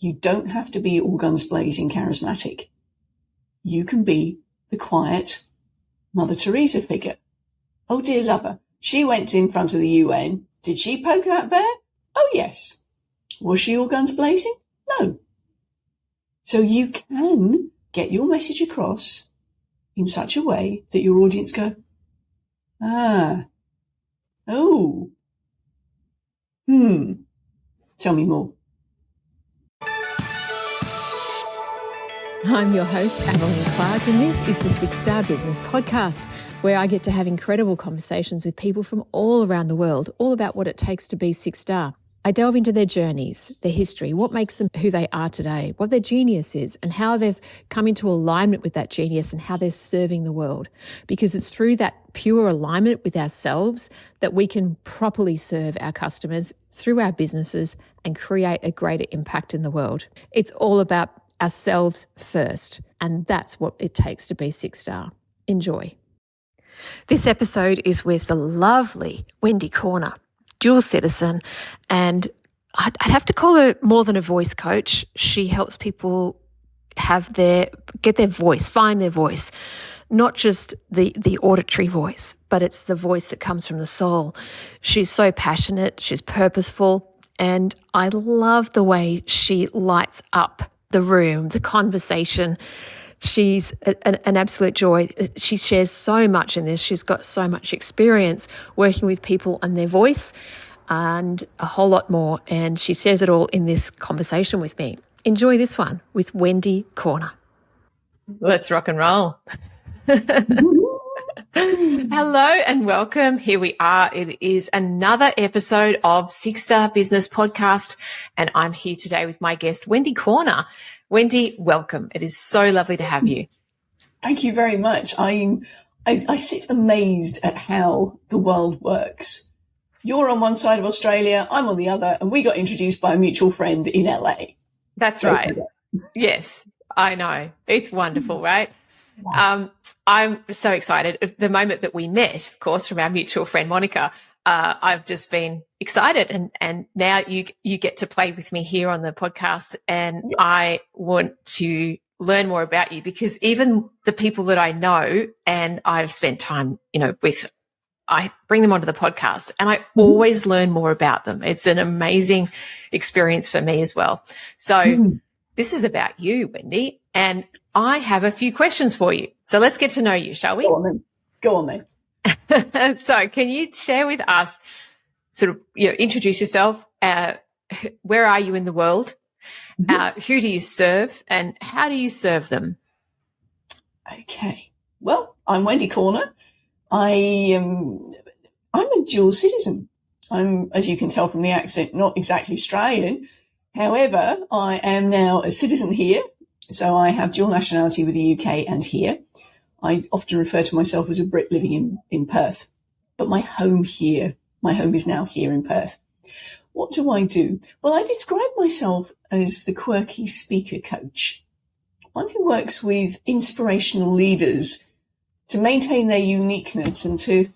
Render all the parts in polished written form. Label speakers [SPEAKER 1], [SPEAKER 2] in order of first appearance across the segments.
[SPEAKER 1] You don't have to be all guns blazing charismatic. You can be the quiet Mother Teresa figure. Oh, dear lover, she went in front of the UN. Did she poke that bear? Oh, yes. Was she all guns blazing? No. So you can get your message across in such a way that your audience go, oh, tell me more.
[SPEAKER 2] I'm your host, Evelyn Clark, and this is the 6-Star Business Podcast, where I get to have incredible conversations with people from all around the world, all about what it takes to be 6-star. I delve into their journeys, their history, what makes them who they are today, what their genius is, and how they've come into alignment with that genius and how they're serving the world. Because it's through that pure alignment with ourselves that we can properly serve our customers through our businesses and create a greater impact in the world. It's all about ourselves first, and that's what it takes to be 6-star. Enjoy. This episode is with the lovely Wendy Corner, dual citizen, and I'd have to call her more than a voice coach. She helps people get their voice, find their voice, not just the auditory voice, but it's the voice that comes from the soul. She's so passionate, she's purposeful, and I love the way she lights up the room, the conversation. She's an absolute joy. She shares so much in this. She's got so much experience working with people and their voice and a whole lot more. And she shares it all in this conversation with me. Enjoy this one with Wendy Corner. Let's rock and roll. Hello and welcome. Here we are. It is another episode of 6-Star Business Podcast, and I'm here today with my guest, Wendy Corner. Wendy, welcome. It is so lovely to have you.
[SPEAKER 1] Thank you very much. I sit amazed at how the world works. You're on one side of Australia, I'm on the other, and we got introduced by a mutual friend in LA.
[SPEAKER 2] That's right. Yes, I know. It's wonderful, right? I'm so excited. The moment that we met, of course, from our mutual friend, Monica, I've just been excited. And now you get to play with me here on the podcast. And I want to learn more about you, because even the people that I know and I've spent time, with, I bring them onto the podcast and I always learn more about them. It's an amazing experience for me as well. So this is about you, Wendy, and I have a few questions for you. So let's get to know you, shall we?
[SPEAKER 1] Go on then.
[SPEAKER 2] So can you share with us, sort of, introduce yourself, where are you in the world, who do you serve, and how do you serve them?
[SPEAKER 1] Okay. Well, I'm Wendy Corner. I'm a dual citizen. I'm, as you can tell from the accent, not exactly Australian. However, I am now a citizen here, so I have dual nationality with the UK and here. I often refer to myself as a Brit living in Perth, but my home is now here in Perth. What do I do? Well, I describe myself as the quirky speaker coach, one who works with inspirational leaders to maintain their uniqueness and to,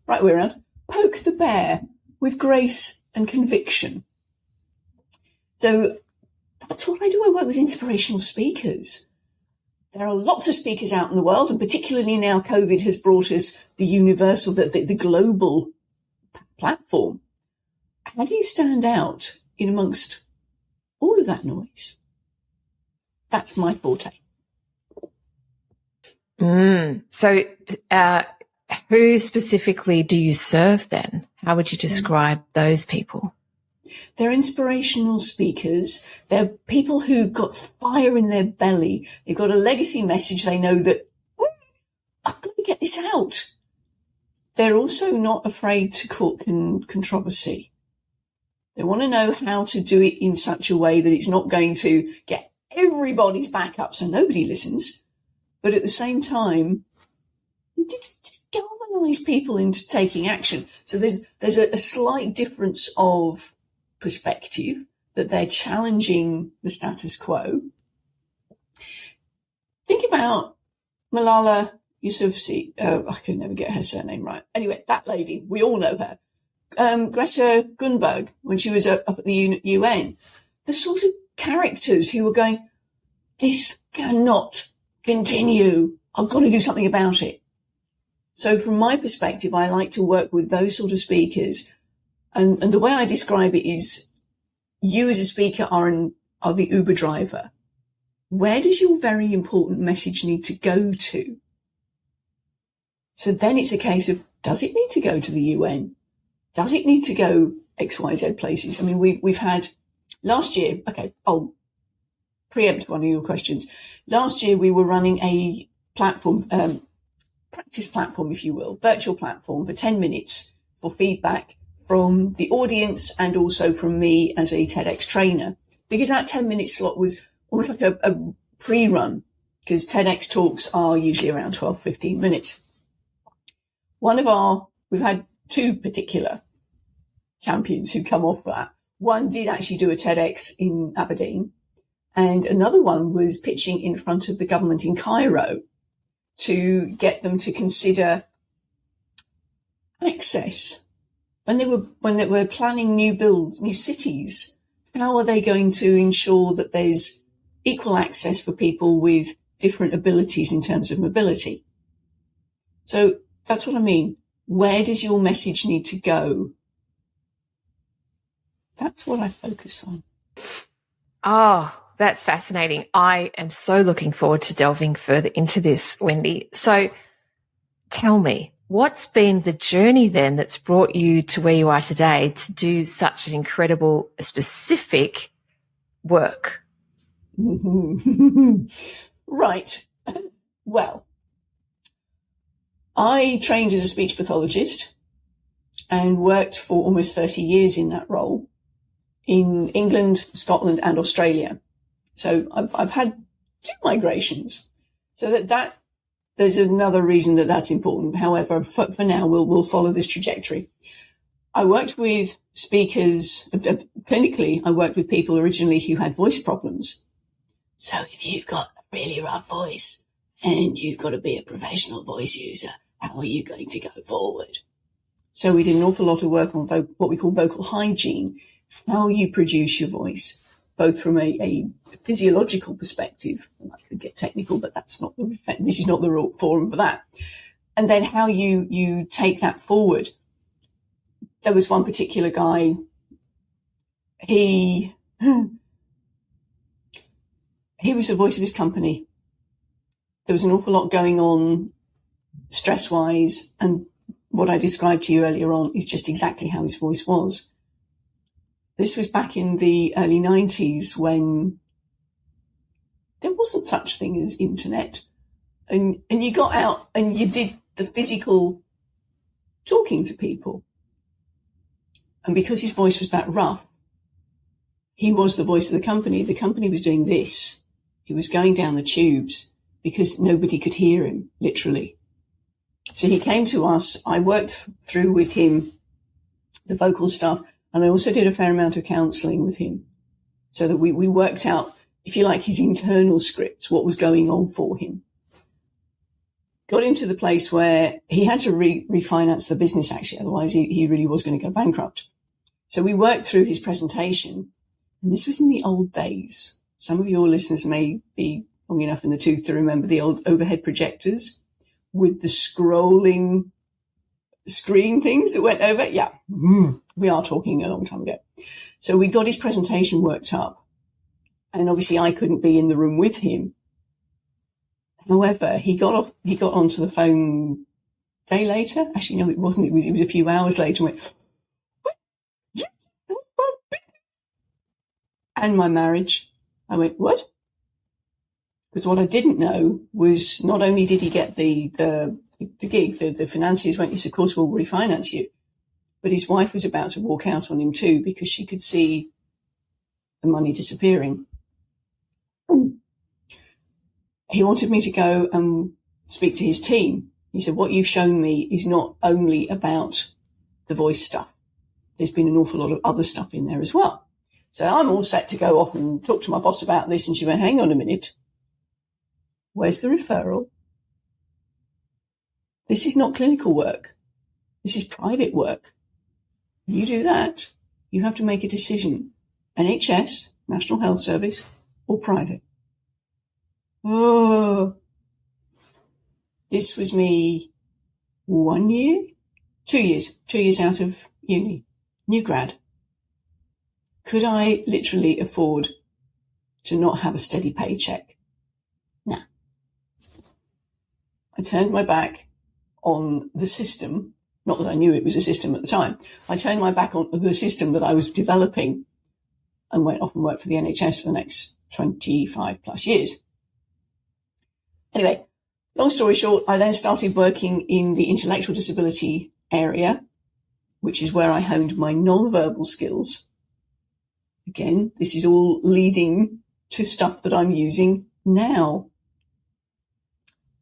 [SPEAKER 1] right way around, poke the bear with grace and conviction. So that's what I do. I work with inspirational speakers. There are lots of speakers out in the world, and particularly now COVID has brought us the universal, the global platform. How do you stand out in amongst all of that noise? That's my forte.
[SPEAKER 2] So who specifically do you serve then? How would you describe those people?
[SPEAKER 1] They're inspirational speakers. They're people who've got fire in their belly. They've got a legacy message. They know that, I've got to get this out. They're also not afraid to court controversy. They want to know how to do it in such a way that it's not going to get everybody's back up so nobody listens. But at the same time, you just galvanize people into taking action. So there's a slight difference of perspective, that they're challenging the status quo. Think about Malala Yousafzai. I can never get her surname right. Anyway, that lady, we all know her. Greta Thunberg, when she was up at the UN, the sort of characters who were going, this cannot continue. I've got to do something about it. So from my perspective, I like to work with those sort of speakers. And the way I describe it is you as a speaker are the Uber driver. Where does your very important message need to go to? So then it's a case of, does it need to go to the UN? Does it need to go XYZ places? I mean, we've had last year, okay, I'll preempt one of your questions. Last year we were running a platform, practice platform, if you will, virtual platform for 10 minutes for feedback from the audience and also from me as a TEDx trainer, because that 10-minute slot was almost like a pre-run, because TEDx talks are usually around 12, 15 minutes. We've had two particular champions who come off that. One did actually do a TEDx in Aberdeen, and another one was pitching in front of the government in Cairo to get them to consider access. When they were planning new builds, new cities, how are they going to ensure that there's equal access for people with different abilities in terms of mobility? So that's what I mean. Where does your message need to go? That's what I focus on.
[SPEAKER 2] Oh, that's fascinating. I am so looking forward to delving further into this, Wendy. So tell me, what's been the journey then that's brought you to where you are today to do such an incredible, specific work?
[SPEAKER 1] Right. Well, I trained as a speech pathologist and worked for almost 30 years in that role in England, Scotland and Australia. So I've had two migrations. So that there's another reason that's important. However, for now, we'll follow this trajectory. I worked with speakers, clinically, I worked with people originally who had voice problems. So if you've got a really rough voice and you've got to be a professional voice user, how are you going to go forward? So we did an awful lot of work on what we call vocal hygiene, how you produce your voice, both from a physiological perspective. And I could get technical, but this is not the forum for that. And then how you take that forward. There was one particular guy, he was the voice of his company. There was an awful lot going on stress-wise, and what I described to you earlier on is just exactly how his voice was. This was back in the early 90s when there wasn't such thing as internet. And you got out and you did the physical talking to people. And because his voice was that rough, he was the voice of the company. The company was doing this. He was going down the tubes because nobody could hear him, literally. So he came to us. I worked through with him the vocal stuff, and I also did a fair amount of counselling with him so that we worked out, if you like, his internal script, what was going on for him. Got him to the place where he had to refinance the business, actually, otherwise he really was going to go bankrupt. So we worked through his presentation, and this was in the old days. Some of your listeners may be long enough in the tooth to remember the old overhead projectors with the scrolling screen things that went over. Yeah, we are talking a long time ago. So we got his presentation worked up, and obviously I couldn't be in the room with him. However, he got onto the phone a day later. Actually, no, it wasn't. It was a few hours later and went, "What? You talk about business and my marriage." I went, "What?" Because what I didn't know was not only did he get the gig, the financiers went, "Yes, of course, we'll refinance you," but his wife was about to walk out on him too because she could see the money disappearing. He wanted me to go and speak to his team. He said, "What you've shown me is not only about the voice stuff. There's been an awful lot of other stuff in there as well." So I'm all set to go off and talk to my boss about this. And she went, "Hang on a minute. Where's the referral? This is not clinical work. This is private work. you do that, you have to make a decision. NHS, National Health Service, or private. Oh, this was me 2 years out of uni, new grad. Could I literally afford to not have a steady paycheck? No. I turned my back on the system. Not that I knew it was a system at the time. I turned my back on the system that I was developing and went off and worked for the NHS for the next 25 plus years. Anyway, long story short, I then started working in the intellectual disability area, which is where I honed my nonverbal skills. Again, this is all leading to stuff that I'm using now.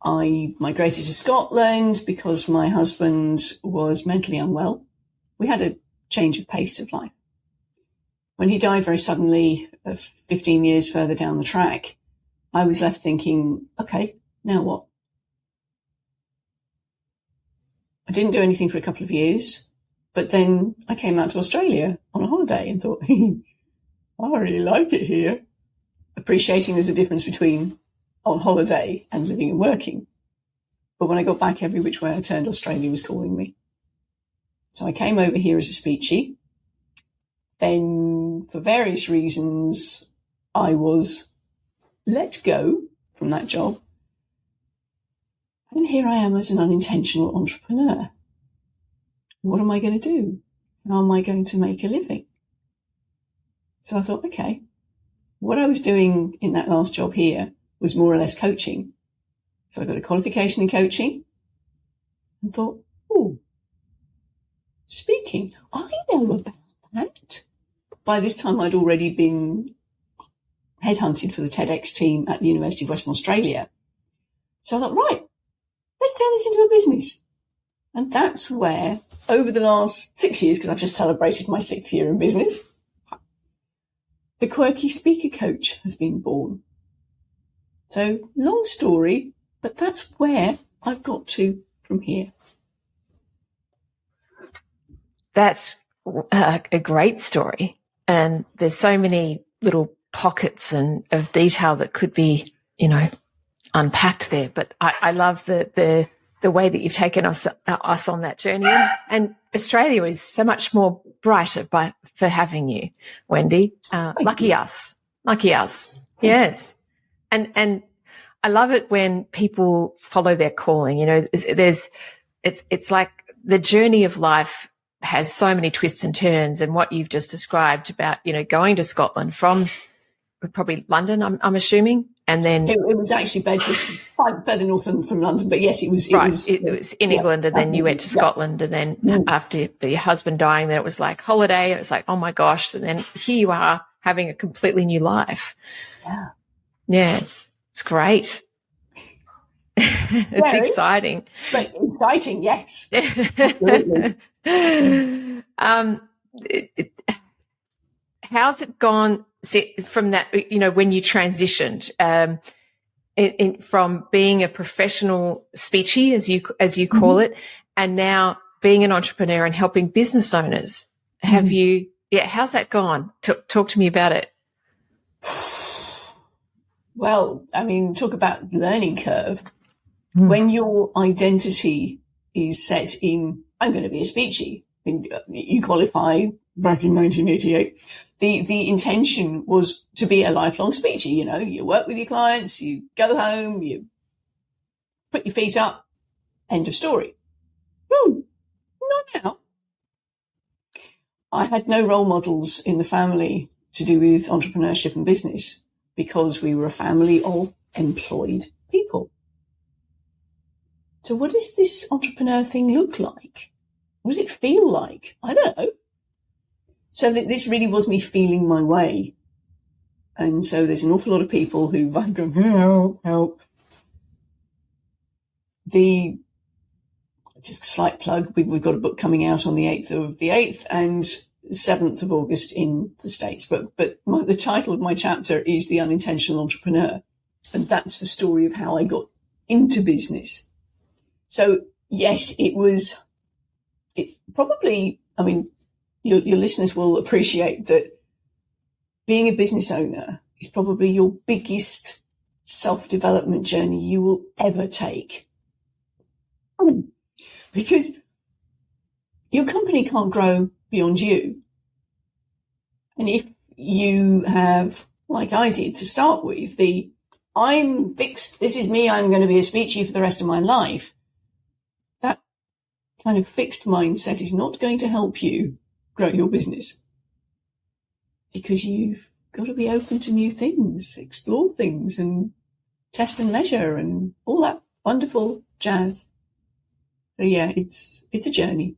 [SPEAKER 1] I migrated to Scotland because my husband was mentally unwell. We had a change of pace of life. When he died very suddenly, 15 years further down the track, I was left thinking, okay, now what? I didn't do anything for a couple of years, but then I came out to Australia on a holiday and thought, I really like it here. Appreciating there's a difference between on holiday and living and working. But when I got back, every which way I turned, Australia was calling me. So I came over here as a speechie. Then, for various reasons, I was let go from that job. And here I am as an unintentional entrepreneur. What am I going to do? How am I going to make a living? So I thought, okay, what I was doing in that last job here was more or less coaching. So I got a qualification in coaching and thought, oh, speaking, I know about that. By this time, I'd already been headhunted for the TEDx team at the University of Western Australia. So I thought, right, let's turn this into a business. And that's where, over the last 6 years, because I've just celebrated my 6th year in business, the Quirky Speaker Coach has been born. So, long story, but that's where I've got to from here.
[SPEAKER 2] That's a great story. And there's so many little pockets of detail that could be, unpacked there. But I love the way that you've taken us on that journey. And Australia is so much more brighter for having you, Wendy. Lucky us. Yes. And I love it when people follow their calling. It's like the journey of life has so many twists and turns, and what you've just described about, going to Scotland from probably London, I'm assuming. And then
[SPEAKER 1] it was actually Bedford, further north from London, but yes, it was.
[SPEAKER 2] It was in England, and then you went to Scotland, and then after your husband dying, then it was like holiday. It was like, oh my gosh, and then here you are having a completely new life. Yeah, it's great. It's exciting.
[SPEAKER 1] But exciting, yes. Absolutely.
[SPEAKER 2] How's it gone from that, when you transitioned from being a professional speechie, as you call it, and now being an entrepreneur and helping business owners? How's that gone? Talk to me about it.
[SPEAKER 1] Well, talk about learning curve. When your identity is set in, I'm going to be a speechie, you qualify back in 1988. The intention was to be a lifelong speechie. You work with your clients, you go home, you put your feet up, end of story. Not now. I had no role models in the family to do with entrepreneurship and business because we were a family of employed people. So what does this entrepreneur thing look like? What does it feel like? I don't know. So this really was me feeling my way. And so there's an awful lot of people who have gone, help. Just a slight plug, we've got a book coming out on the 8th of the 8th and 7th of August in the States. But the title of my chapter is The Unintentional Entrepreneur. And that's the story of how I got into business. So, yes, it probably, your listeners will appreciate that being a business owner is probably your biggest self-development journey you will ever take. Because your company can't grow beyond you. And if you have, like I did to start with, I'm fixed, this is me, I'm going to be a speechy for the rest of my life, that kind of fixed mindset is not going to help you grow your business. Because you've got to be open to new things, explore things and test and measure and all that wonderful jazz. So yeah, it's a journey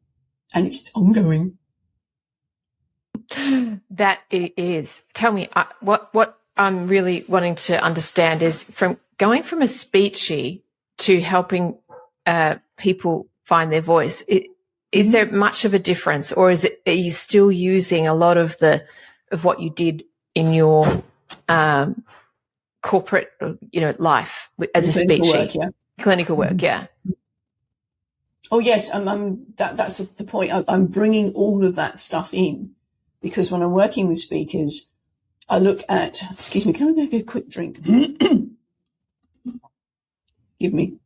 [SPEAKER 1] and it's ongoing.
[SPEAKER 2] That it is. Tell me, what I'm really wanting to understand is from going from a speechy to helping people find their voice. Is there much of a difference, or are you still using a lot of what you did in your corporate, life as a speechy? Clinical work, yeah.
[SPEAKER 1] Oh yes, that's the point. I'm bringing all of that stuff in because when I'm working with speakers, I look at. Excuse me, can I get a quick drink? Give me.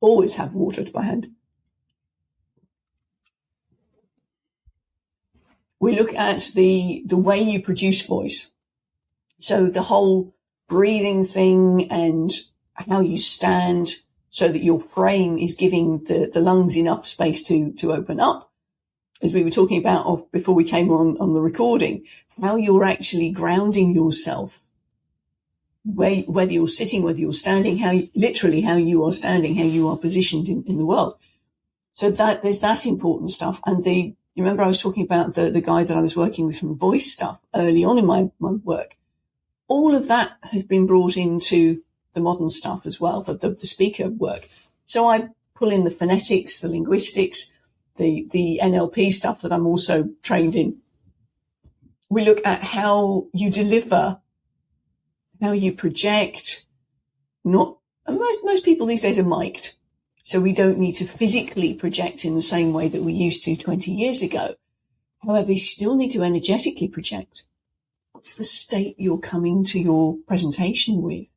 [SPEAKER 1] Always have water at my hand. We look at the way you produce voice. So the whole breathing thing and how you stand so that your frame is giving the lungs enough space to open up. As we were talking about before we came on the recording, how you're actually grounding yourself, whether you're sitting, whether you're standing, how you are standing, how you are positioned in the world. So that there's that important stuff. And you remember I was talking about the guy that I was working with from voice stuff early on in my work. All of that has been brought into the modern stuff as well, the speaker work. So I pull in the phonetics, the linguistics, the NLP stuff that I'm also trained in. We look at how you deliver, how you project. Most people these days are mic'd, so we don't need to physically project in the same way that we used to 20 years ago. However, you still need to energetically project. What's the state you're coming to your presentation with?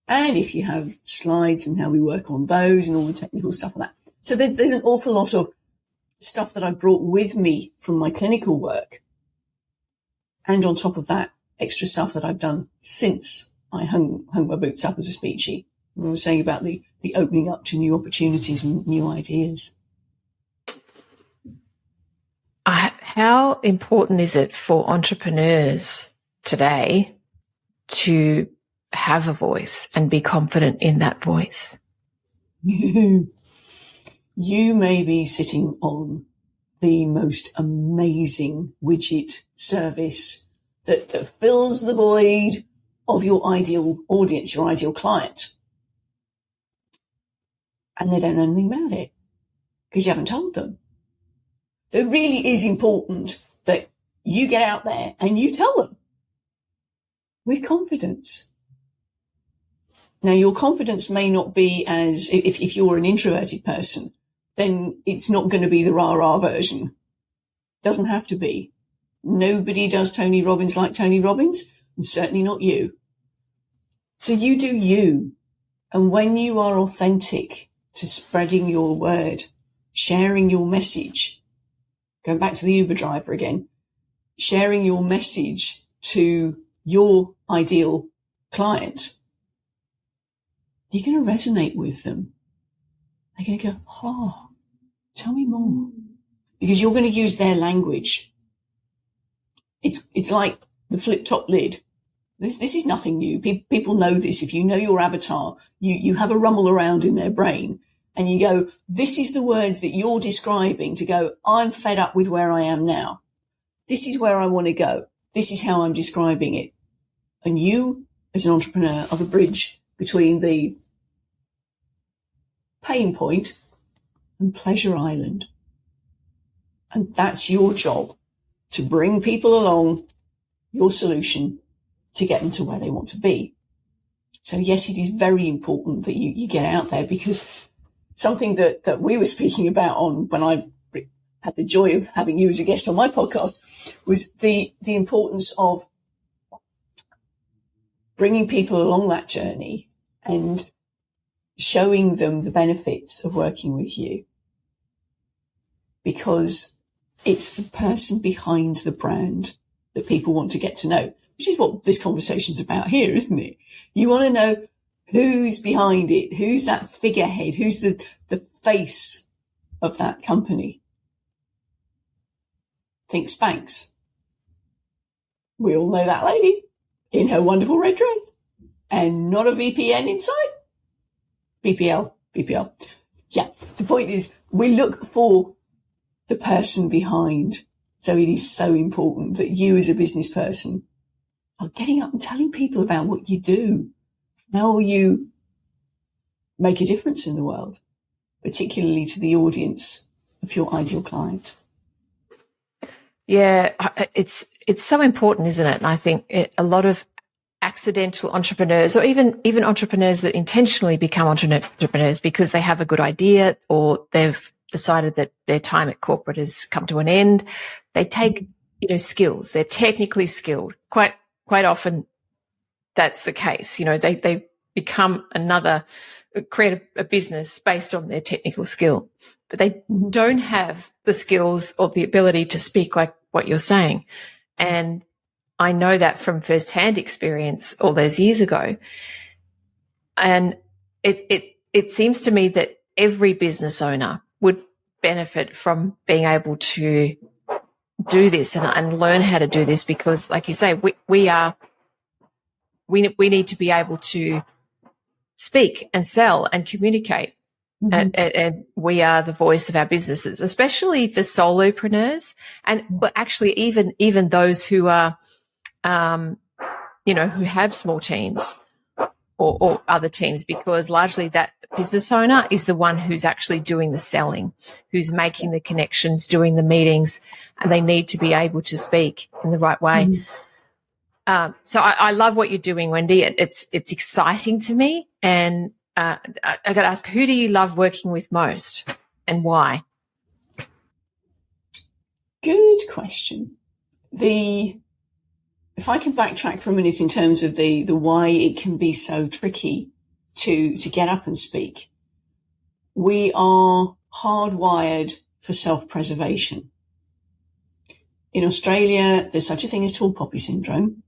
[SPEAKER 1] And if you have slides and how we work on those and all the technical stuff like that. So there's an awful lot of stuff that I brought with me from my clinical work. And on top of that, extra stuff that I've done since I hung my boots up as a speechy. We were saying about the opening up to new opportunities and new ideas.
[SPEAKER 2] How important is it for entrepreneurs today to have a voice and be confident in that voice?
[SPEAKER 1] You may be sitting on the most amazing widget service that fills the void of your ideal audience, your ideal client. And they don't know anything about it because you haven't told them. It really is important that you get out there and you tell them with confidence. Now, your confidence may not be as, if you're an introverted person, then it's not going to be the rah-rah version. Doesn't have to be. Nobody does Tony Robbins like Tony Robbins, and certainly not you. So you do you. And when you are authentic to spreading your word, sharing your message, going back to the Uber driver again, sharing your message to your ideal client, you're going to resonate with them. They're going to go, oh, tell me more. Because you're going to use their language. It's like the flip top lid. This is nothing new. People know this. If you know your avatar, you have a rumble around in their brain and you go, this is the words that you're describing to go, I'm fed up with where I am now. This is where I want to go. This is how I'm describing it. And you, as an entrepreneur, are the bridge between the pain point and pleasure island. And that's your job, to bring people along your solution to get them to where they want to be. So yes, it is very important that you get out there, because something that we were speaking about on when I had the joy of having you as a guest on my podcast, was the importance of bringing people along that journey and showing them the benefits of working with you. Because it's the person behind the brand that people want to get to know, which is what this conversation's about here, isn't it? You want to know who's behind it, who's that figurehead, who's the face of that company. Think Spanx. We all know that lady in her wonderful red dress and not a VPN inside. VPL. Yeah, the point is we look for the person behind. So it is so important that you as a business person are getting up and telling people about what you do, how you make a difference in the world, particularly to the audience of your ideal client.
[SPEAKER 2] Yeah, it's so important, isn't it? And I think a lot of accidental entrepreneurs, or even entrepreneurs that intentionally become entrepreneurs because they have a good idea or they've decided that their time at corporate has come to an end, they take, skills. They're technically skilled. Quite often that's the case. They become create a business based on their technical skill, but they don't have the skills or the ability to speak like what you're saying. And I know that from firsthand experience all those years ago. And it seems to me that every business owner would benefit from being able to do this and learn how to do this, because like you say, we need to be able to speak and sell and communicate. And we are the voice of our businesses, especially for solopreneurs, and actually even those who are, who have small teams or other teams, because largely that business owner is the one who's actually doing the selling, who's making the connections, doing the meetings, and they need to be able to speak in the right way. So I love what you're doing, Wendy. It's exciting to me. And I got to ask, who do you love working with most and why?
[SPEAKER 1] Good question. If I can backtrack for a minute in terms of the why it can be so tricky to get up and speak. We are hardwired for self-preservation. In Australia, there's such a thing as tall poppy syndrome.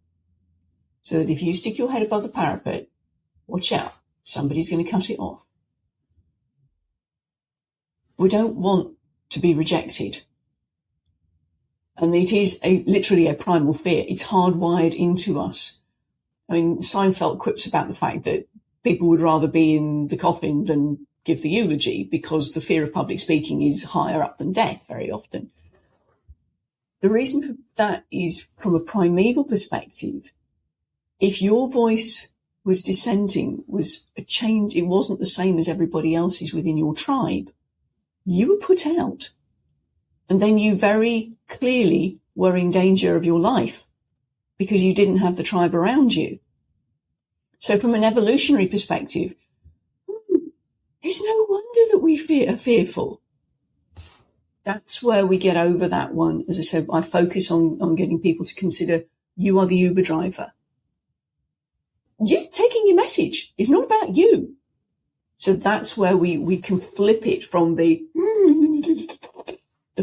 [SPEAKER 1] So that if you stick your head above the parapet, watch out, somebody's going to cut it off. We don't want to be rejected. And it is literally a primal fear. It's hardwired into us. I mean, Seinfeld quips about the fact that people would rather be in the coffin than give the eulogy because the fear of public speaking is higher up than death very often. The reason for that is from a primeval perspective. If your voice was dissenting, was a change, it wasn't the same as everybody else's within your tribe, you were put out. And then you very clearly were in danger of your life because you didn't have the tribe around you. So from an evolutionary perspective, it's no wonder that we are fearful. That's where we get over that one. As I said, I focus on getting people to consider you are the Uber driver. You taking your message is not about you. So that's where we can flip it from the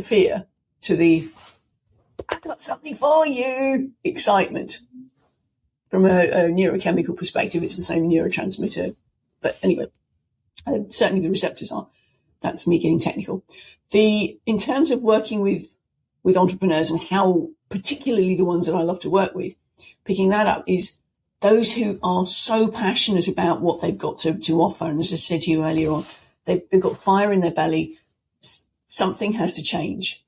[SPEAKER 1] fear to the I've got something for you excitement. From a neurochemical perspective, it's the same neurotransmitter. But anyway, certainly the receptors are. That's me getting technical. In terms of working with entrepreneurs and how particularly the ones that I love to work with, picking that up is those who are so passionate about what they've got to offer. And as I said to you earlier on, they've got fire in their belly. Something has to change.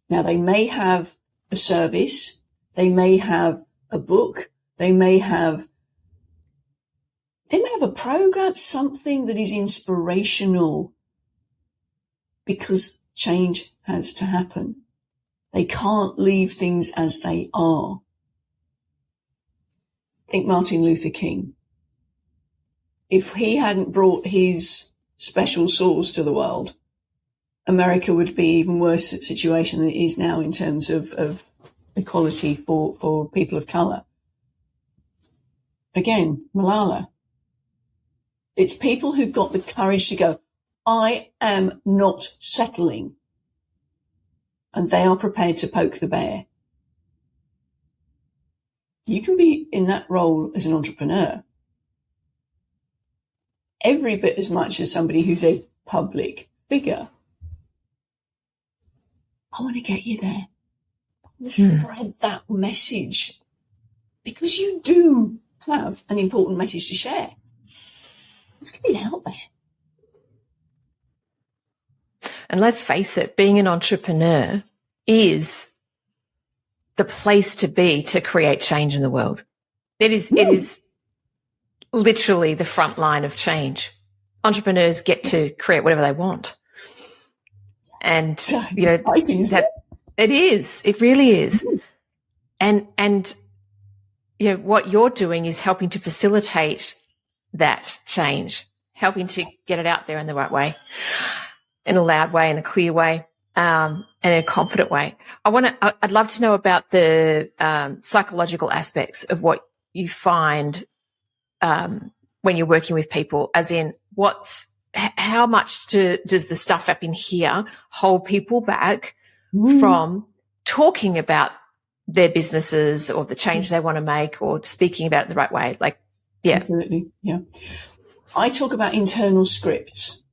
[SPEAKER 1] Now, they may have a service. They may have a book. They may have a program, something that is inspirational, because change has to happen. They can't leave things as they are. Think Martin Luther King. If he hadn't brought his special sauce to the world, America would be even worse situation than it is now in terms of equality for people of colour. Again, Malala. It's people who've got the courage to go, I am not settling. And they are prepared to poke the bear. You can be in that role as an entrepreneur every bit as much as somebody who's a public figure. I want to get you there. I want to spread that message because you do have an important message to share. Let's get it out there.
[SPEAKER 2] And let's face it, being an entrepreneur is the place to be to create change in the world. It is literally the front line of change. Entrepreneurs get to create whatever they want. And, you know, it is. It really is. And, you know, what you're doing is helping to facilitate that change, helping to get it out there in the right way, in a loud way, in a clear way, and in a confident way. I'd love to know about the psychological aspects of what you find when you're working with people, as in how much does the stuff up in here hold people back from talking about their businesses or the change they want to make or speaking about it the right way? Like, yeah.
[SPEAKER 1] Absolutely, yeah. I talk about internal scripts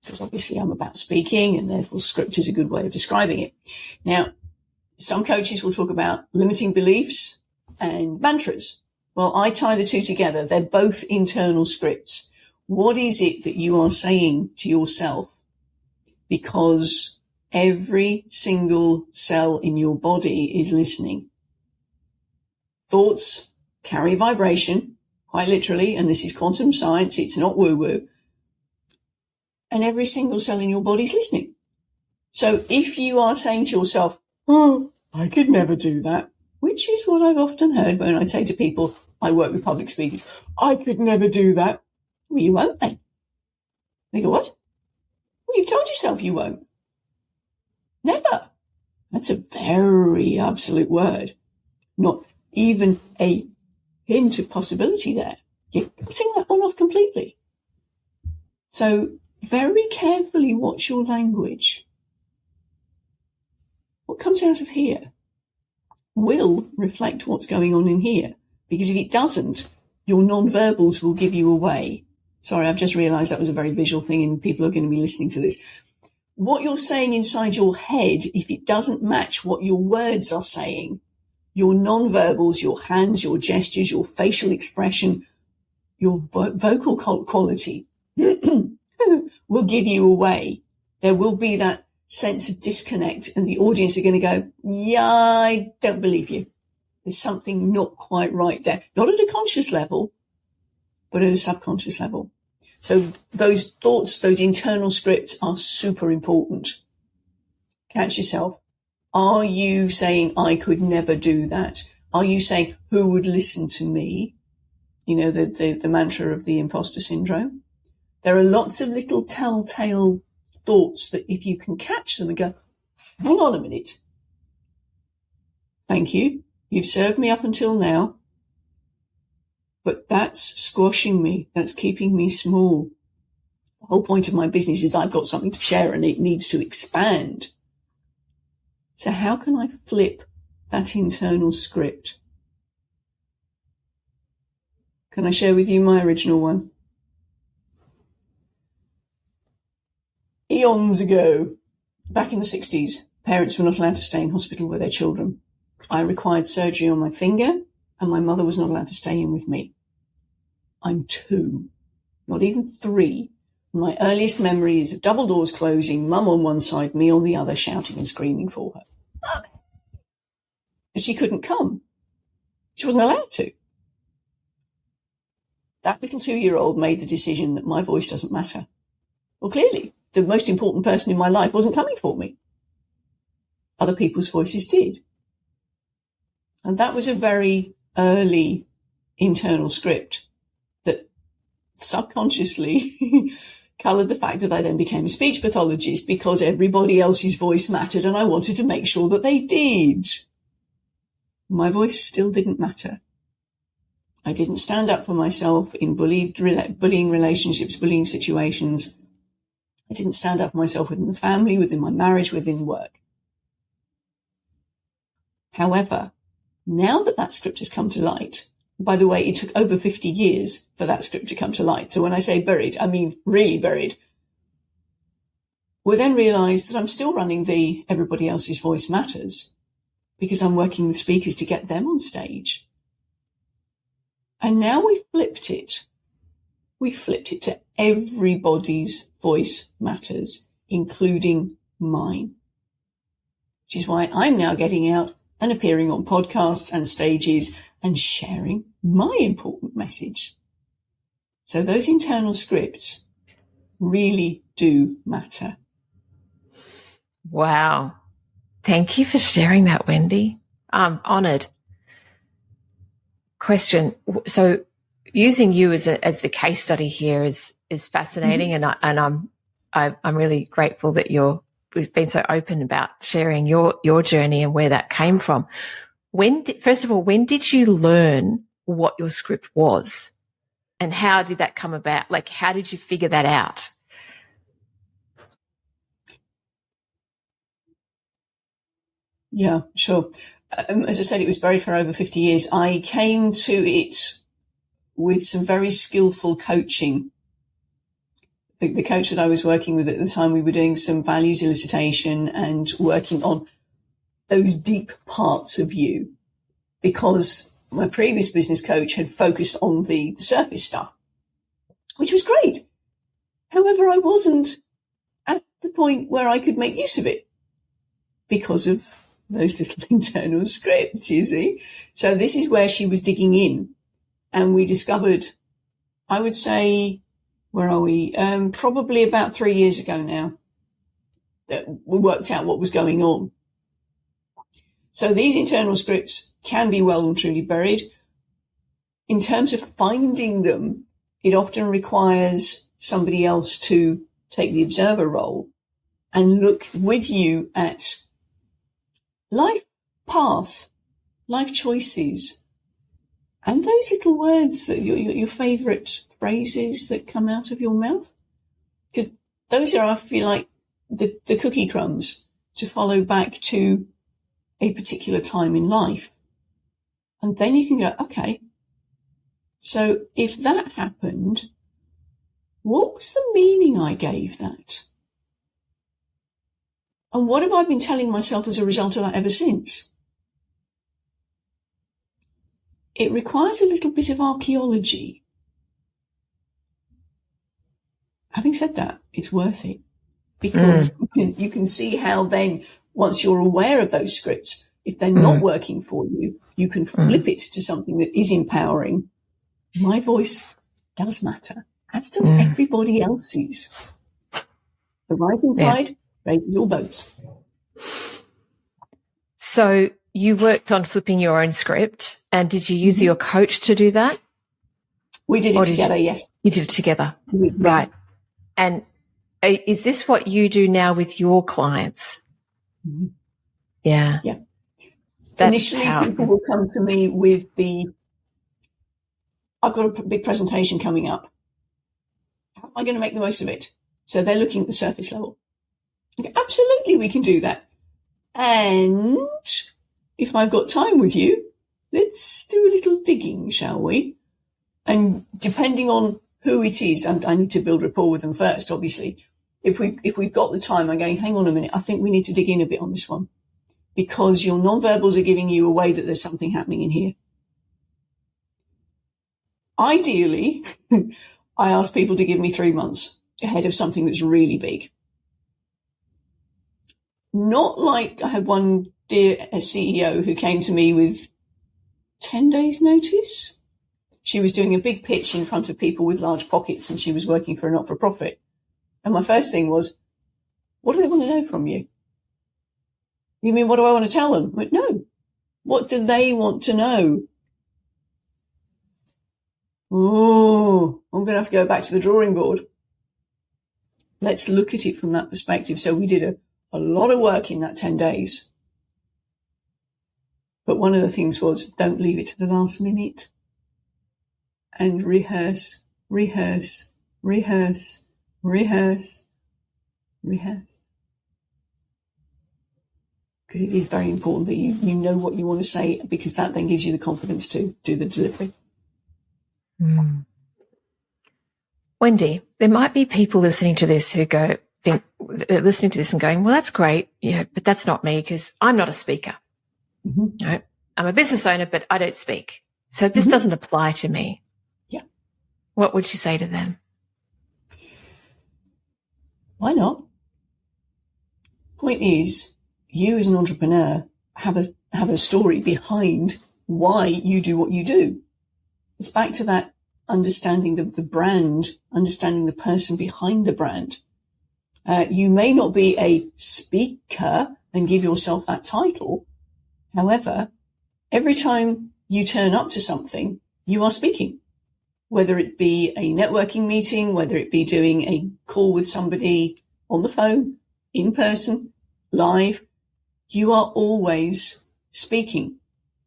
[SPEAKER 1] because obviously I'm about speaking and therefore script is a good way of describing it. Now, some coaches will talk about limiting beliefs and mantras. Well, I tie the two together. They're both internal scripts. What is it that you are saying to yourself? Because every single cell in your body is listening. Thoughts carry vibration, quite literally, and this is quantum science. It's not woo-woo. And every single cell in your body is listening. So if you are saying to yourself, oh, I could never do that, which is what I've often heard when I say to people, I work with public speakers, I could never do that. Well, you won't then. They go, what? Well, you've told yourself you won't. Never. That's a very absolute word. Not even a hint of possibility there. You're cutting that one off completely. So very carefully watch your language. What comes out of here will reflect what's going on in here. Because if it doesn't, your nonverbals will give you away. Sorry, I've just realised that was a very visual thing and people are going to be listening to this. What you're saying inside your head, if it doesn't match what your words are saying, your nonverbals, your hands, your gestures, your facial expression, your vocal quality will give you away. There will be that sense of disconnect and the audience are going to go, yeah, I don't believe you. There's something not quite right there. Not at a conscious level, but at a subconscious level. So those thoughts, those internal scripts are super important. Catch yourself. Are you saying, I could never do that? Are you saying, who would listen to me? You know, the mantra of the imposter syndrome. There are lots of little telltale thoughts that if you can catch them and go, hang on a minute. Thank you. You've served me up until now. But that's squashing me. That's keeping me small. The whole point of my business is I've got something to share and it needs to expand. So how can I flip that internal script? Can I share with you my original one? Eons ago, back in the 60s, parents were not allowed to stay in hospital with their children. I required surgery on my finger and my mother was not allowed to stay in with me. I'm 2, not even 3. My earliest memory is of double doors closing, mum on one side, me on the other, shouting and screaming for her. And she couldn't come. She wasn't allowed to. That little 2-year-old made the decision that my voice doesn't matter. Well, clearly, the most important person in my life wasn't coming for me. Other people's voices did. And that was a very early internal script that subconsciously coloured the fact that I then became a speech pathologist because everybody else's voice mattered and I wanted to make sure that they did. My voice still didn't matter. I didn't stand up for myself in bullying relationships, bullying situations. I didn't stand up for myself within the family, within my marriage, within work. However, now that script has come to light, by the way, it took over 50 years for that script to come to light. So when I say buried, I mean really buried. We then realised that I'm still running the everybody else's voice matters because I'm working with speakers to get them on stage. And now we've flipped it. We flipped it to everybody's voice matters, including mine. Which is why I'm now getting out and appearing on podcasts and stages and sharing my important message. So those internal scripts really do matter.
[SPEAKER 2] Wow. Thank you for sharing that, Wendy. I'm honoured. Question. So using you as the case study here is fascinating, and I'm really grateful that we've been so open about sharing your journey and where that came from. First of all, when did you learn what your script was, and how did that come about? Like, how did you figure that out?
[SPEAKER 1] Yeah, sure. As I said, it was buried for over 50 years. I came to it with some very skillful coaching. The coach that I was working with at the time, we were doing some values elicitation and working on those deep parts of you, because my previous business coach had focused on the surface stuff, which was great. However, I wasn't at the point where I could make use of it because of those little internal scripts, you see. So this is where she was digging in, and we discovered, I would say, where are we? Probably about 3 years ago now, that we worked out what was going on. So these internal scripts can be well and truly buried. In terms of finding them, it often requires somebody else to take the observer role and look with you at life path, life choices, and those little words that your favourite phrases that come out of your mouth. Because those are, I feel like, the cookie crumbs to follow back to a particular time in life. And then you can go, okay, so if that happened, what was the meaning I gave that? And what have I been telling myself as a result of that ever since? It requires a little bit of archaeology. Having said that, it's worth it, because you can see how then, once you're aware of those scripts, if they're not working for you, you can flip it to something that is empowering. My voice does matter, as does everybody else's. The rising tide raises all boats.
[SPEAKER 2] So you worked on flipping your own script, and did you use your coach to do that?
[SPEAKER 1] We did it together, yes.
[SPEAKER 2] You did it together, right. And is this what you do now with your clients?
[SPEAKER 1] Mm-hmm.
[SPEAKER 2] Yeah.
[SPEAKER 1] Yeah.
[SPEAKER 2] That's
[SPEAKER 1] initially,
[SPEAKER 2] powerful.
[SPEAKER 1] people will come to me with I've got a big presentation coming up. How am I going to make the most of it? So they're looking at the surface level. Okay, absolutely, we can do that. And if I've got time with you, let's do a little digging, shall we? And depending on who it is, I need to build rapport with them first, obviously. If we've got the time, I'm going, hang on a minute, I think we need to dig in a bit on this one, because your nonverbals are giving you away that there's something happening in here. Ideally, I ask people to give me 3 months ahead of something that's really big. Not like I had one dear CEO who came to me with 10 days notice. She was doing a big pitch in front of people with large pockets, and she was working for a not-for-profit. And my first thing was, what do they want to know from you? You mean, what do I want to tell them? I went, no. What do they want to know? Oh, I'm going to have to go back to the drawing board. Let's look at it from that perspective. So we did a lot of work in that 10 days. But one of the things was, don't leave it to the last minute. And rehearse, rehearse, rehearse, rehearse, rehearse. Because it is very important that you know what you want to say, because that then gives you the confidence to do the delivery.
[SPEAKER 2] Mm. Wendy, there might be people listening to this who listening to this and going, well, that's great, but that's not me because I'm not a speaker.
[SPEAKER 1] Mm-hmm.
[SPEAKER 2] No, I'm a business owner, but I don't speak. So this doesn't apply to me.
[SPEAKER 1] Yeah.
[SPEAKER 2] What would you say to them?
[SPEAKER 1] Why not? Point is, you as an entrepreneur have a story behind why you do what you do. It's back to that understanding the brand, understanding the person behind the brand. You may not be a speaker and give yourself that title. However, every time you turn up to something, you are speaking. Whether it be a networking meeting, whether it be doing a call with somebody on the phone, in person, live, you are always speaking.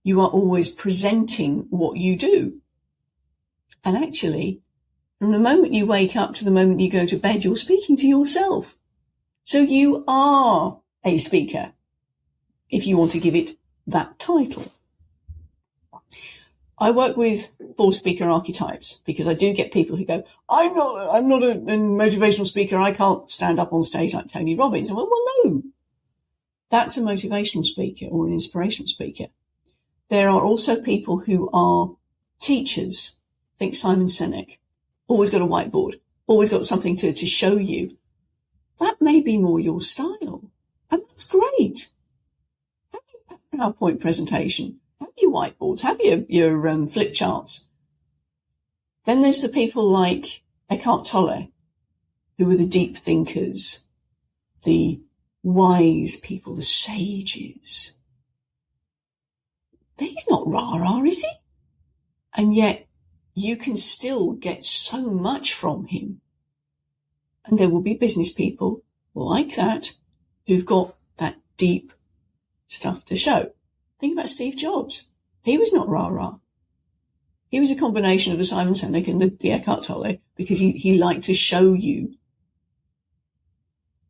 [SPEAKER 1] You are always presenting what you do. And actually, from the moment you wake up to the moment you go to bed, you're speaking to yourself. So you are a speaker, if you want to give it that title. I work with 4 speaker archetypes because I do get people who go, I'm not a motivational speaker. I can't stand up on stage like Tony Robbins. And well, no, that's a motivational speaker or an inspirational speaker. There are also people who are teachers. Think Simon Sinek. Always got a whiteboard. Always got something to show you. That may be more your style. And that's great. Have your PowerPoint presentation. Have your whiteboards. Have your flip charts. Then there's the people like Eckhart Tolle, who are the deep thinkers, the wise people, the sages. He's not rah-rah, is he? And yet you can still get so much from him. And there will be business people like that who've got that deep stuff to show. Think about Steve Jobs. He was not rah-rah. He was a combination of the Simon Sinek and the Eckhart Tolle because he liked to show you.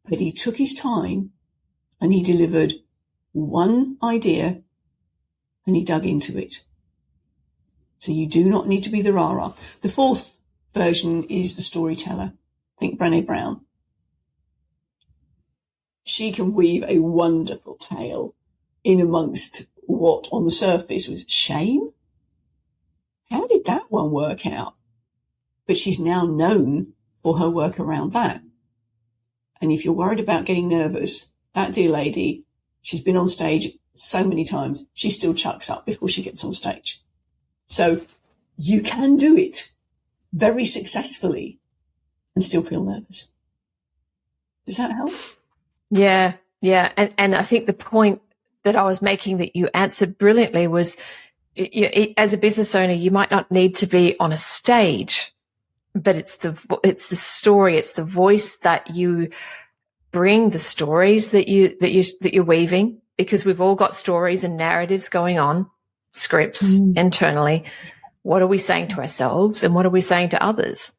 [SPEAKER 1] But he took his time and he delivered one idea and he dug into it. So you do not need to be the rah-rah. The 4th version is the storyteller. Think Brené Brown. She can weave a wonderful tale in amongst what on the surface was shame. How did that one work out? But she's now known for her work around that. And if you're worried about getting nervous, that dear lady, she's been on stage so many times, she still chucks up before she gets on stage. So you can do it very successfully and still feel nervous. Does that help?
[SPEAKER 2] Yeah. And I think the point that I was making that you answered brilliantly was, as a business owner, you might not need to be on a stage, but it's the story, it's the voice that you bring, the stories that you're weaving, because we've all got stories and narratives going on, scripts internally. What are we saying to ourselves and what are we saying to others?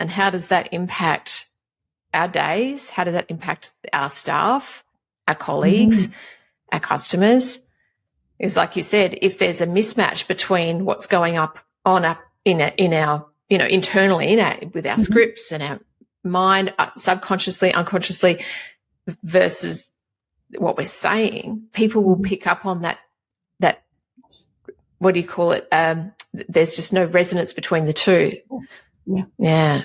[SPEAKER 2] And how does that impact our days? How does that impact our staff, our colleagues, our customers? Is like you said, if there's a mismatch between what's going on in our internally with our scripts and our mind, subconsciously, unconsciously, versus what we're saying, people will pick up on that. What do you call it? There's just no resonance between the two. Yeah.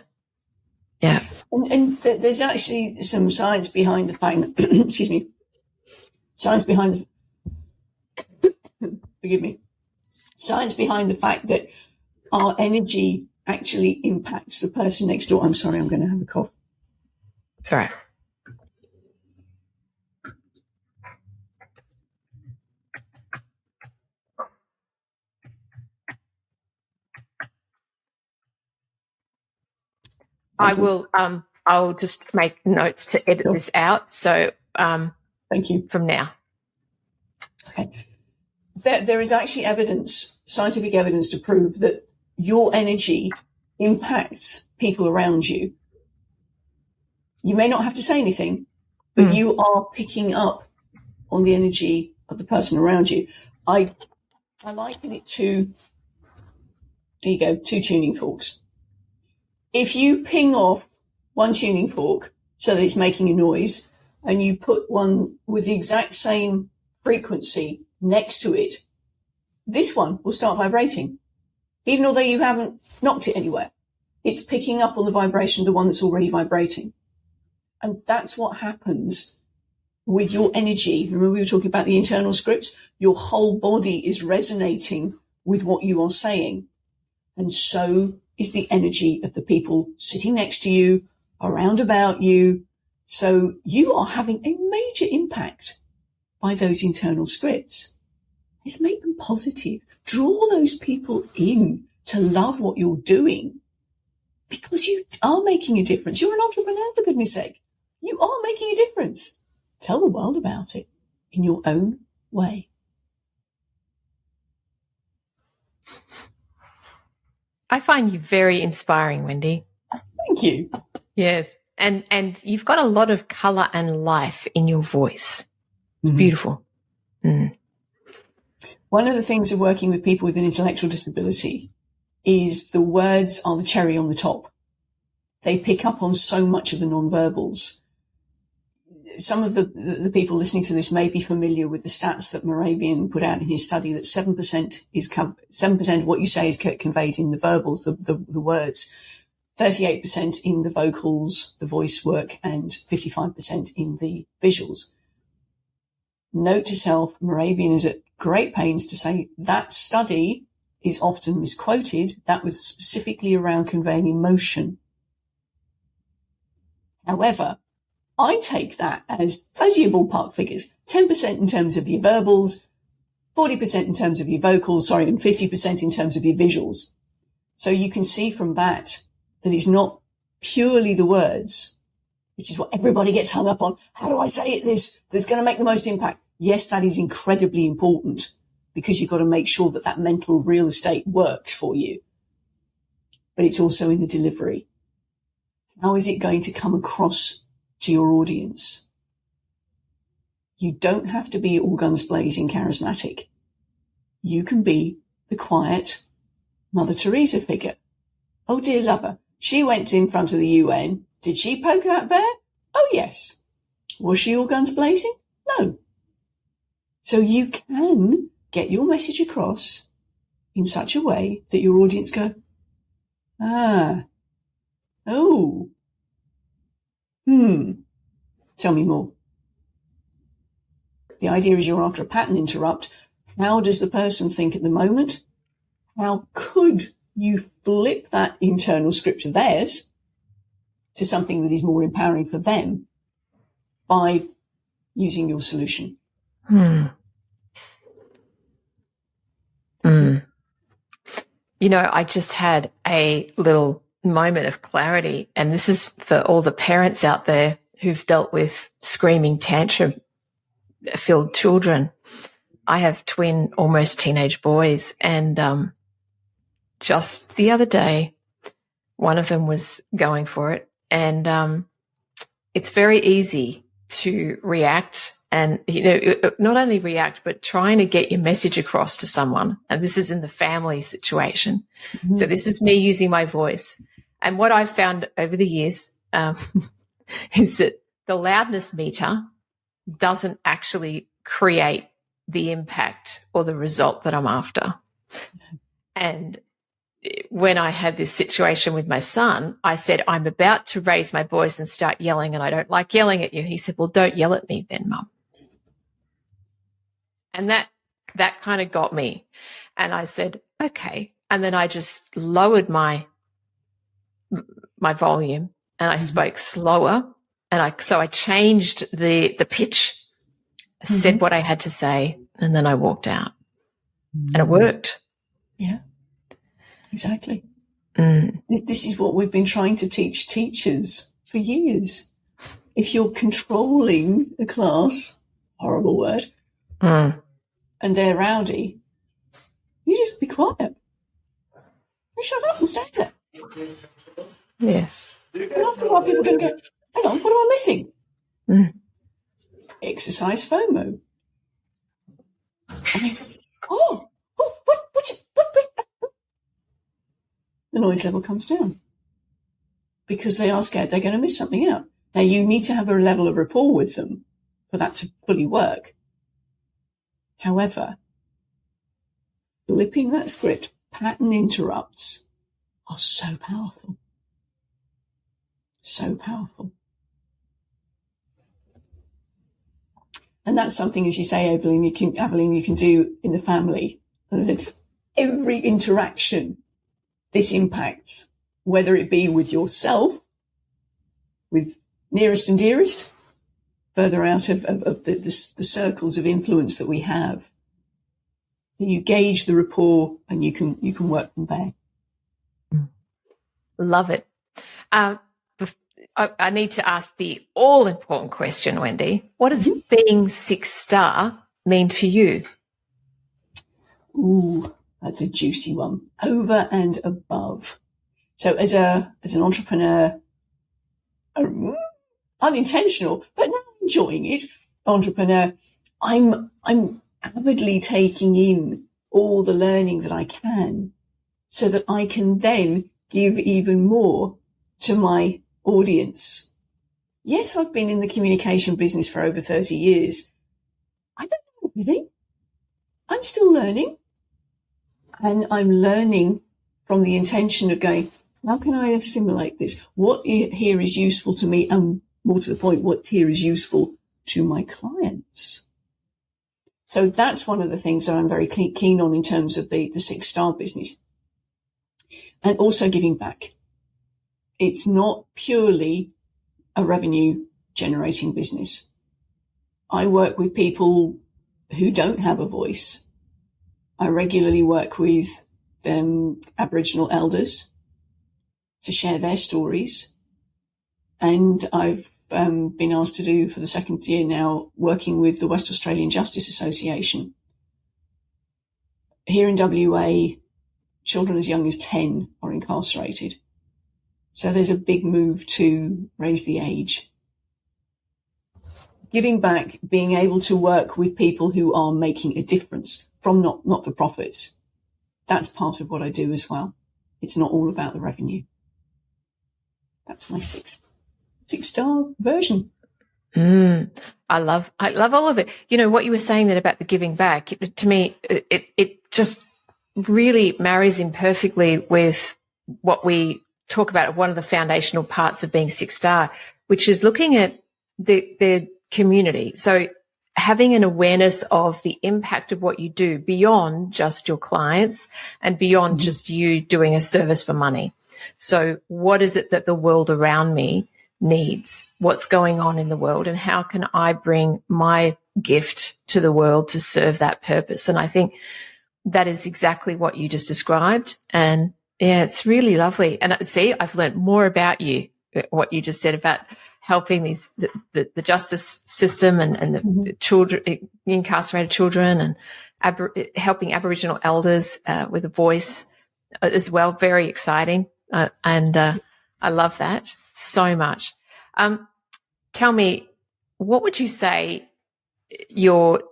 [SPEAKER 2] And
[SPEAKER 1] there's actually some science behind the fact that, excuse me, science behind the fact that our energy actually impacts the person next door. I'm sorry, I'm going to have a cough.
[SPEAKER 2] It's all right. I will I'll just make notes to edit this out. So
[SPEAKER 1] thank you.
[SPEAKER 2] From now.
[SPEAKER 1] Okay. There is actually evidence, scientific evidence, to prove that your energy impacts people around you. You may not have to say anything, but you are picking up on the energy of the person around you. I liken it to, there you go, 2 tuning forks. If you ping off one tuning fork so that it's making a noise, and you put one with the exact same frequency next to it, this one will start vibrating. Even although you haven't knocked it anywhere, it's picking up on the vibration of the one that's already vibrating. And that's what happens with your energy. Remember we were talking about the internal scripts? Your whole body is resonating with what you are saying. And so is the energy of the people sitting next to you, around about you. So you are having a major impact by those internal scripts. Let's make them positive. Draw those people in to love what you're doing, because you are making a difference. You're an entrepreneur, for goodness sake. You are making a difference. Tell the world about it in your own way.
[SPEAKER 2] I find you very inspiring, Wendy.
[SPEAKER 1] Thank you.
[SPEAKER 2] Yes. And you've got a lot of colour and life in your voice. It's beautiful.
[SPEAKER 1] One of the things of working with people with an intellectual disability is the words are the cherry on the top. They pick up on so much of the nonverbals. Some of the people listening to this may be familiar with the stats that Morabian put out in his study, that 7% is 7% of what you say is conveyed in the verbals, the words, 38% in the vocals, the voice work, and 55% in the visuals. Note to self, Morabian is at great pains to say that study is often misquoted. That was specifically around conveying emotion. However, I take that as, those are your ballpark figures, 10% in terms of your verbals, 40% in terms of your vocals, and 50% in terms of your visuals. So you can see from that it's not purely the words, which is what everybody gets hung up on. How do I say it that's going to make the most impact? Yes, that is incredibly important, because you've got to make sure that mental real estate works for you. But it's also in the delivery. How is it going to come across to your audience? You don't have to be all guns blazing charismatic. You can be the quiet Mother Teresa figure. Oh dear lover, she went in front of the UN. Did she poke that bear? Oh yes. Was she all guns blazing? No. So you can get your message across in such a way that your audience go, tell me more. The idea is you're after a pattern interrupt. How does the person think at the moment? How could you flip that internal script of theirs to something that is more empowering for them by using your solution?
[SPEAKER 2] You know, I just had a little moment of clarity, and this is for all the parents out there who've dealt with screaming tantrum-filled children. I have twin, almost teenage boys, and just the other day, one of them was going for it, and it's very easy to react and, you know, not only react, but trying to get your message across to someone. And this is in the family situation. So this is me using my voice. And what I've found over the years is that the loudness meter doesn't actually create the impact or the result that I'm after. And when I had this situation with my son, I said, I'm about to raise my voice and start yelling, and I don't like yelling at you. He said, well, don't yell at me then, Mum. And that kind of got me. And I said, okay. And then I just lowered my volume, and I spoke slower. And so I changed the pitch, said what I had to say, and then I walked out. And it worked.
[SPEAKER 1] Yeah, exactly. This is what we've been trying to teach teachers for for years. If you're controlling a class, horrible word, and they're rowdy, you just be quiet. You shut up and stay there.
[SPEAKER 2] Yeah.
[SPEAKER 1] And after a while, people are going to go, hang on, what am I missing? Exercise FOMO. I mean, what? The noise level comes down because they are scared they're going to miss something out. Now, you need to have a level of rapport with them for that to fully work. However, flipping that script, pattern interrupts are so powerful. So powerful. And that's something, as you say, Evelyn, you can do in the family. Every interaction, this impacts, whether it be with yourself, with nearest and dearest, further out of the circles of influence that we have. You gauge the rapport and you can work from there.
[SPEAKER 2] Love it. I need to ask the all-important question, Wendy. What does being 6-star mean to you?
[SPEAKER 1] Ooh, that's a juicy one. Over and above. So as an entrepreneur, unintentional, but now enjoying it, entrepreneur, I'm avidly taking in all the learning that I can so that I can then give even more to my audience. Yes, I've been in the communication business for over 30 years. I don't know everything. I'm still learning. And I'm learning from the intention of going, how can I assimilate this? What here is useful to me? And more to the point, what here is useful to my clients? So that's one of the things that I'm very keen on in terms of the 6-star business. And also giving back. It's not purely a revenue generating business. I work with people who don't have a voice. I regularly work with Aboriginal elders to share their stories. And I've been asked to do for the second year now, working with the West Australian Justice Association. Here in WA, children as young as 10 are incarcerated. So there's a big move to raise the age. Giving back, being able to work with people who are making a difference from not-for-profits. That's part of what I do as well. It's not all about the revenue. That's my 6-star version.
[SPEAKER 2] I love all of it. You know, what you were saying there about the giving back, to me, it just really marries in perfectly with what we talk about, one of the foundational parts of being 6-star, which is looking at the community. So having an awareness of the impact of what you do beyond just your clients and beyond just you doing a service for money. So what is it that the world around me needs? What's going on in the world? And how can I bring my gift to the world to serve that purpose? And I think that is exactly what you just described. And yeah, it's really lovely. And see, I've learned more about you, what you just said about helping the justice system and the children, incarcerated children, and helping Aboriginal elders with a voice as well. Very exciting. And I love that so much. Tell me, what would you say your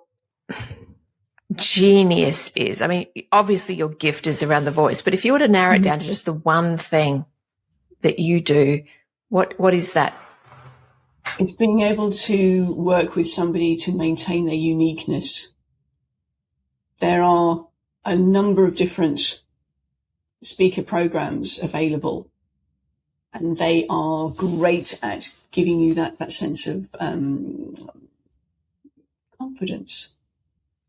[SPEAKER 2] genius is? I mean, obviously your gift is around the voice, but if you were to narrow it down to just the one thing that you do, what is that?
[SPEAKER 1] It's being able to work with somebody to maintain their uniqueness. There are a number of different speaker programs available, and they are great at giving you that sense of confidence,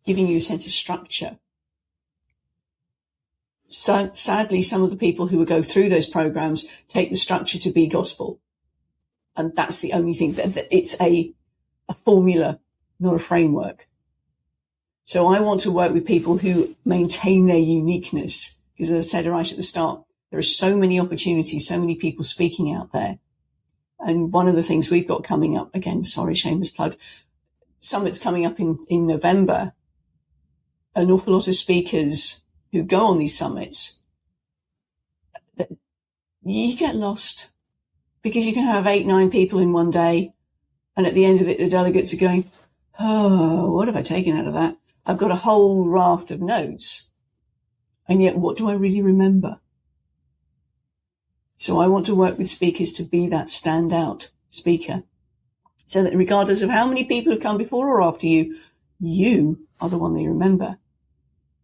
[SPEAKER 1] giving you a sense of structure. So, sadly, some of the people who go through those programs take the structure to be gospel. And that's the only thing, that it's a formula, not a framework. So I want to work with people who maintain their uniqueness, because as I said right at the start, there are so many opportunities, so many people speaking out there. And one of the things we've got coming up, again, sorry, shameless plug, summit's coming up in November. An awful lot of speakers who go on these summits, you get lost because you can have 8, 9 people in one day. And at the end of it, the delegates are going, oh, what have I taken out of that? I've got a whole raft of notes. And yet, what do I really remember? So I want to work with speakers to be that standout speaker, so that regardless of how many people have come before or after you, you are the one they remember.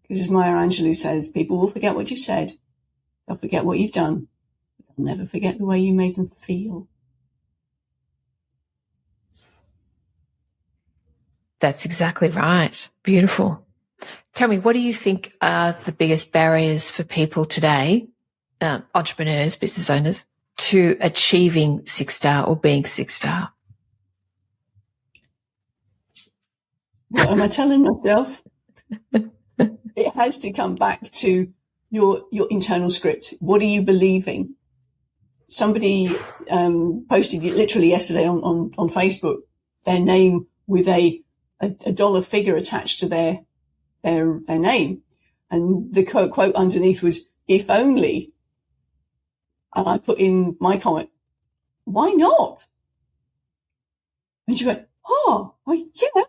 [SPEAKER 1] Because as Maya Angelou says, people will forget what you've said. They'll forget what you've done. But they'll never forget the way you made them feel.
[SPEAKER 2] That's exactly right. Beautiful. Tell me, what do you think are the biggest barriers for people today, entrepreneurs, business owners, to achieving 6-star or being 6-star?
[SPEAKER 1] What am I telling myself? It has to come back to your internal script. What are you believing? Somebody posted it literally yesterday on Facebook, their name with a dollar figure attached to their name. And the quote underneath was, if only. And I put in my comment, why not? And she went, oh, well, yeah.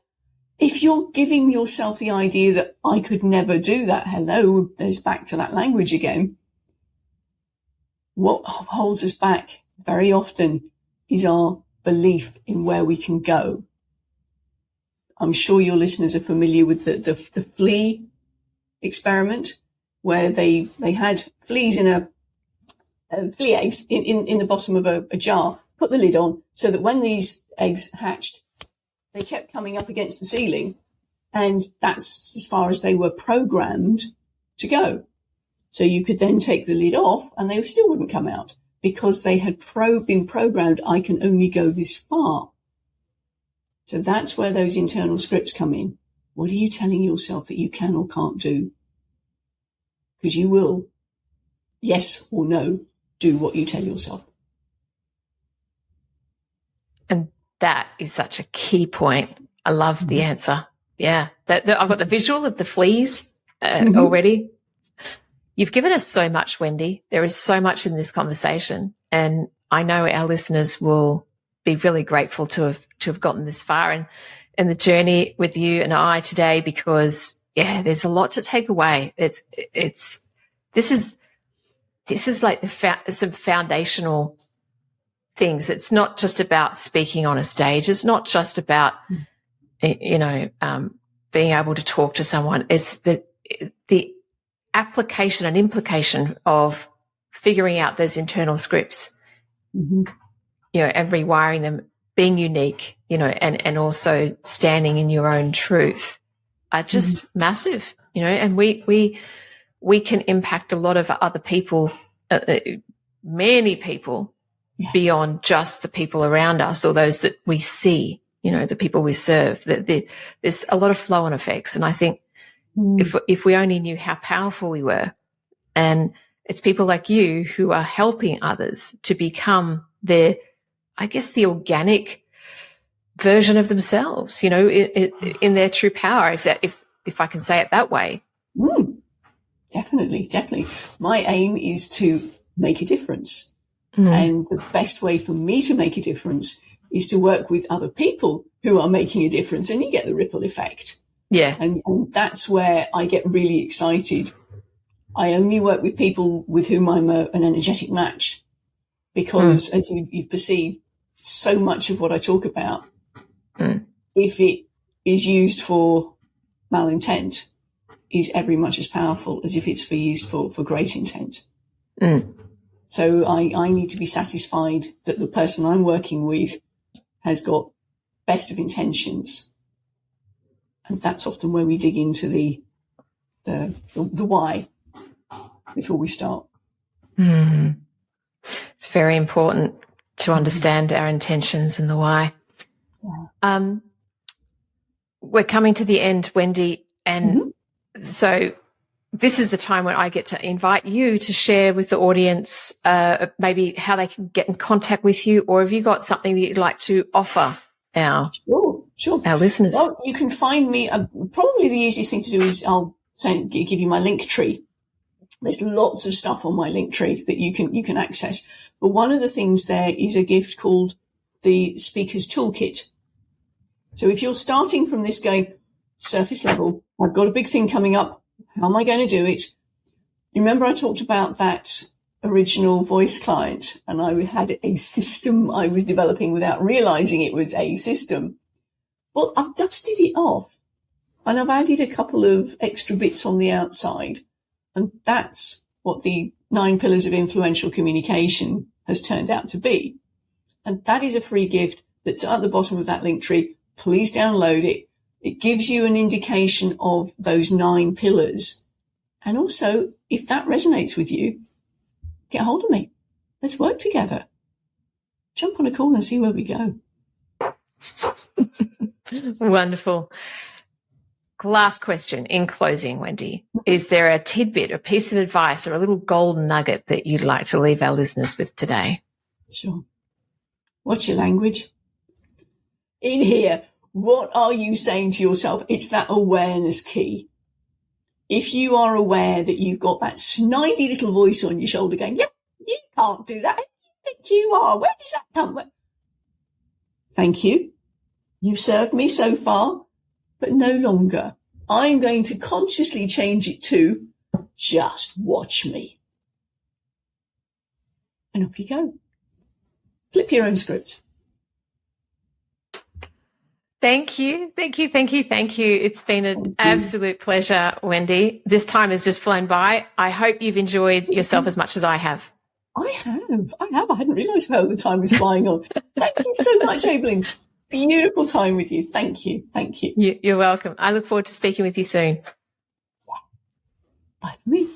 [SPEAKER 1] If you're giving yourself the idea that I could never do that, hello, there's back to that language again. What holds us back very often is our belief in where we can go. I'm sure your listeners are familiar with the flea experiment, where they had fleas in flea eggs in the bottom of a jar, put the lid on so that when these eggs hatched, they kept coming up against the ceiling, and that's as far as they were programmed to go. So you could then take the lid off and they still wouldn't come out because they had been programmed, I can only go this far. So that's where those internal scripts come in. What are you telling yourself that you can or can't do? Because you will, yes or no, do what you tell yourself.
[SPEAKER 2] And that is such a key point. I love the answer. Yeah. I've got the visual of the fleas already. You've given us so much, Wendy. There is so much in this conversation, and I know our listeners will be really grateful to have gotten this far in the journey with you and I today, because there's a lot to take away. This is like some foundational things. It's not just about speaking on a stage. It's not just about, being able to talk to someone. It's the application and implication of figuring out those internal scripts, and rewiring them, being unique, and also standing in your own truth are just massive, and we can impact a lot of other people, many people, beyond just the people around us or those that we see, the people we serve. There's a lot of flow-on effects. And I think if we only knew how powerful we were, and it's people like you who are helping others to become the organic version of themselves, in their true power, if I can say it that way.
[SPEAKER 1] Definitely. My aim is to make a difference. And the best way for me to make a difference is to work with other people who are making a difference, and you get the ripple effect. Yeah. And that's where I get really excited. I only work with people with whom I'm an energetic match, because as you've perceived, so much of what I talk about, if it is used for malintent, is every much as powerful as if it's used for great intent. So I need to be satisfied that the person I'm working with has got best of intentions. And that's often where we dig into the why before we start.
[SPEAKER 2] It's very important to understand our intentions and the why. Yeah. We're coming to the end, Wendy, and so this is the time when I get to invite you to share with the audience maybe how they can get in contact with you, or have you got something that you'd like to offer our listeners?
[SPEAKER 1] Well, you can find me. Probably the easiest thing to do is I'll give you my link tree. There's lots of stuff on my link tree that you can access. But one of the things there is a gift called the Speaker's Toolkit. So if you're starting from this going surface level, I've got a big thing coming up. How am I going to do it? Remember I talked about that original voice client, and I had a system I was developing without realizing it was a system. Well, I've dusted it off and I've added a couple of extra bits on the outside. And that's what the 9 pillars of influential communication has turned out to be. And that is a free gift that's at the bottom of that link tree. Please download it. It gives you an indication of those 9 pillars. And also, if that resonates with you, get hold of me. Let's work together. Jump on a call and see where we go.
[SPEAKER 2] Wonderful. Last question in closing, Wendy. Is there a tidbit, a piece of advice, or a little golden nugget that you'd like to leave our listeners with today?
[SPEAKER 1] Sure. What's your language? In here, what are you saying to yourself? It's that awareness key. If you are aware that you've got that snidey little voice on your shoulder going, yeah, you can't do that. Who do you think you are? Where does that come from? Thank you. You've served me so far, but no longer. I'm going to consciously change it to just watch me. And off you go. Flip your own script.
[SPEAKER 2] Thank you. It's been an absolute pleasure, Wendy. This time has just flown by. I hope you've enjoyed yourself as much as I have.
[SPEAKER 1] I have. I hadn't realised how the time was flying on. Thank you so much, Evelyn. Beautiful time with you. Thank you.
[SPEAKER 2] You're welcome. I look forward to speaking with you soon.
[SPEAKER 1] Bye for me.